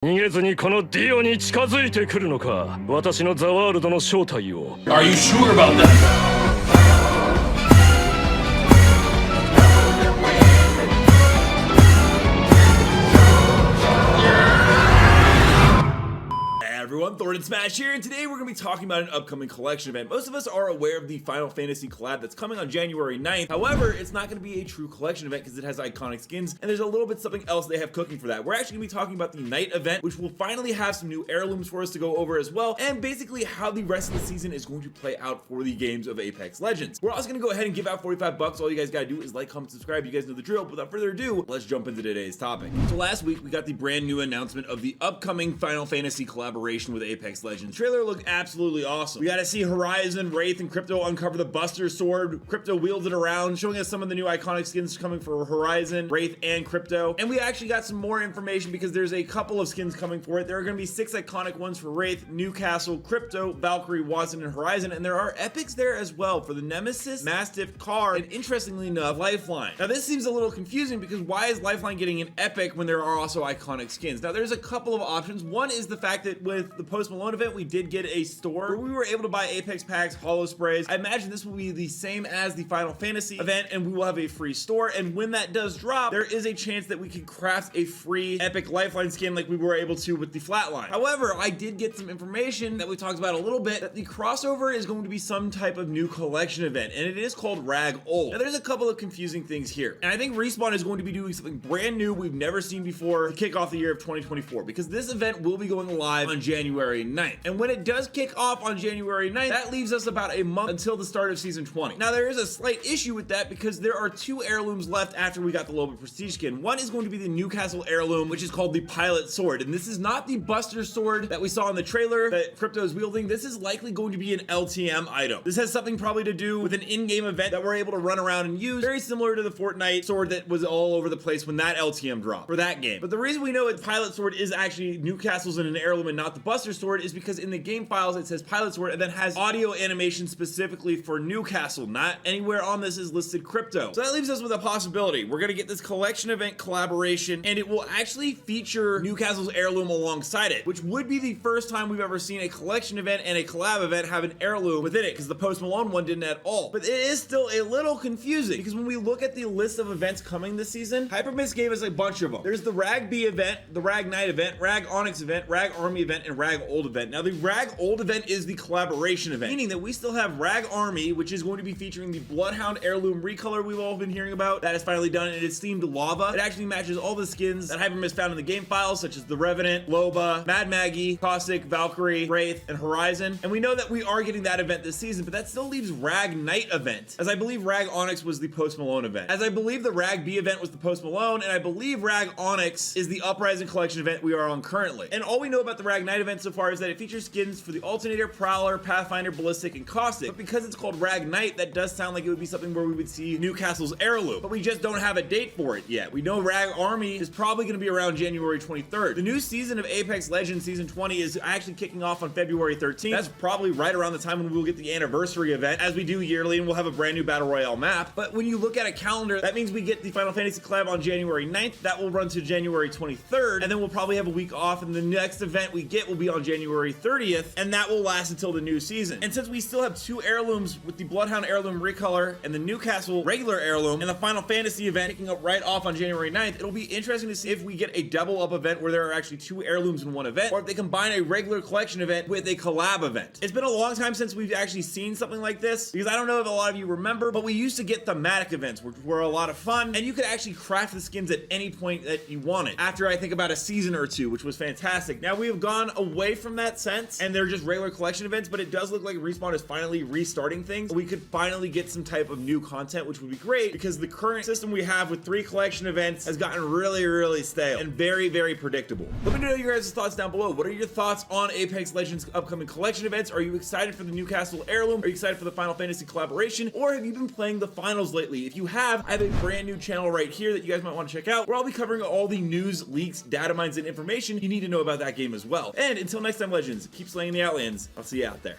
逃げずにこのディオに近づいてくるのか。私のザワールドの正体を。Are you sure about that? Everyone, Thordan Smash here, and today we're going to be talking about an upcoming collection event. Most of us are aware of the Final Fantasy collab that's coming on January 9th. However, it's not going to be a true collection event because it has iconic skins, and there's a little bit something else they have cooking for that. We're actually going to be talking about the Night event, which will finally have some new heirlooms for us to go over as well, and basically how the rest of the season is going to play out for the games of Apex Legends. We're also going to go ahead and give out 45 bucks. All you guys got to do is like, comment, subscribe. You guys know the drill. Without further ado, let's jump into today's topic. So last week, we got the brand new announcement of the upcoming Final Fantasy collaboration with Apex Legends. The trailer looked absolutely awesome. We got to see Horizon, Wraith, and Crypto uncover the Buster Sword. Crypto wields it around, showing us some of the new iconic skins coming for Horizon, Wraith, and Crypto. And we actually got some more information because there's a couple of skins coming for it. There are going to be 6 iconic ones for Wraith, Newcastle, Crypto, Valkyrie, Watson, and Horizon. And there are epics there as well for the Nemesis, Mastiff, Car, and interestingly enough, Lifeline. Now this seems a little confusing because why is Lifeline getting an epic when there are also iconic skins? Now there's a couple of options. One is the fact that with the Post Malone event, we did get a store where we were able to buy Apex packs, holo sprays. I imagine this will be the same as the Final Fantasy event, and we will have a free store. And when that does drop, there is a chance that we can craft a free epic Lifeline skin like we were able to with the Flatline. However, I did get some information that we talked about a little bit that the crossover is going to be some type of new collection event, and it is called Rag Old. Now there's a couple of confusing things here, and I think Respawn is going to be doing something brand new we've never seen before to kick off the year of 2024, because this event will be going live on January 9th. And when it does kick off on January 9th, that leaves us about a month until the start of season 20. Now there is a slight issue with that because there are 2 heirlooms left after we got the low bit prestige skin. One is going to be the Newcastle Heirloom, which is called the Pilot Sword, and this is not the Buster Sword that we saw in the trailer that Crypto is wielding. This is likely going to be an LTM item. This has something probably to do with an in-game event that we're able to run around and use, very similar to the Fortnite sword that was all over the place when that LTM dropped for that game. But the reason we know its Pilot Sword is actually Newcastle's in an heirloom and not the Buster Sword is because in the game files it says Pilot Sword and then has audio animation specifically for Newcastle. Not anywhere on this is listed Crypto. So that leaves us with a possibility. We're gonna get this collection event collaboration, and it will actually feature Newcastle's heirloom alongside it, which would be the first time we've ever seen a collection event and a collab event have an heirloom within it, because the Post Malone one didn't at all. But it is still a little confusing because when we look at the list of events coming this season, Hypermist gave us a bunch of them. There's the Rag B event, the Rag Knight event, Rag Onyx event, Rag Army event, and Rag Old event. Now the Rag Old event is the collaboration event, meaning that we still have Rag Army, which is going to be featuring the Bloodhound heirloom recolor we've all been hearing about. That is finally done, and it's themed lava. It actually matches all the skins that Hypermist found in the game files, such as the Revenant, Loba, Mad Maggie, Caustic, Valkyrie, Wraith, and Horizon. And we know that we are getting that event this season, but that still leaves Rag Knight event, as I believe Rag Onyx was the Post Malone event, as I believe the Rag B event was the Post Malone, and I believe Rag Onyx is the Uprising collection event we are on currently. And all we know about the Rag Knight event so far is that it features skins for the Alternator, Prowler, Pathfinder, Ballistic, and Caustic. But because it's called Rag Knight, that does sound like it would be something where we would see Newcastle's heirloom, but we just don't have a date for it yet. We know Rag Army is probably going to be around January 23rd. The new season of Apex Legends Season 20 is actually kicking off on February 13th. That's probably right around the time when we'll get the anniversary event, as we do yearly, and we'll have a brand new Battle Royale map. But when you look at a calendar, that means we get the Final Fantasy collab on January 9th. That will run to January 23rd, and then we'll probably have a week off, and the next event we get will be on January 30th, and that will last until the new season. And since we still have 2 heirlooms with the Bloodhound heirloom recolor and the Newcastle regular heirloom, and the Final Fantasy event kicking up right off on January 9th, it'll be interesting to see if we get a double up event where there are actually 2 heirlooms in one event, or if they combine a regular collection event with a collab event. It's been a long time since we've actually seen something like this, because I don't know if a lot of you remember, but we used to get thematic events, which were a lot of fun, and you could actually craft the skins at any point that you wanted, after I think about a season or 2, which was fantastic. Now we have gone away from that sense, and they're just regular collection events, but it does look like Respawn is finally restarting things. We could finally get some type of new content, which would be great, because the current system we have with 3 collection events has gotten really stale and very predictable. Let me know your guys' thoughts down below. What are your thoughts on Apex Legends upcoming collection events? Are you excited for the Newcastle Heirloom? Are you excited for the Final Fantasy collaboration? Or have you been playing the finals lately? If you have, I have a brand new channel right here that you guys might want to check out, where I'll be covering all the news, leaks, data mines, and information you need to know about that game as well. And until next time, Legends, keep slaying the Outlands. I'll see you out there.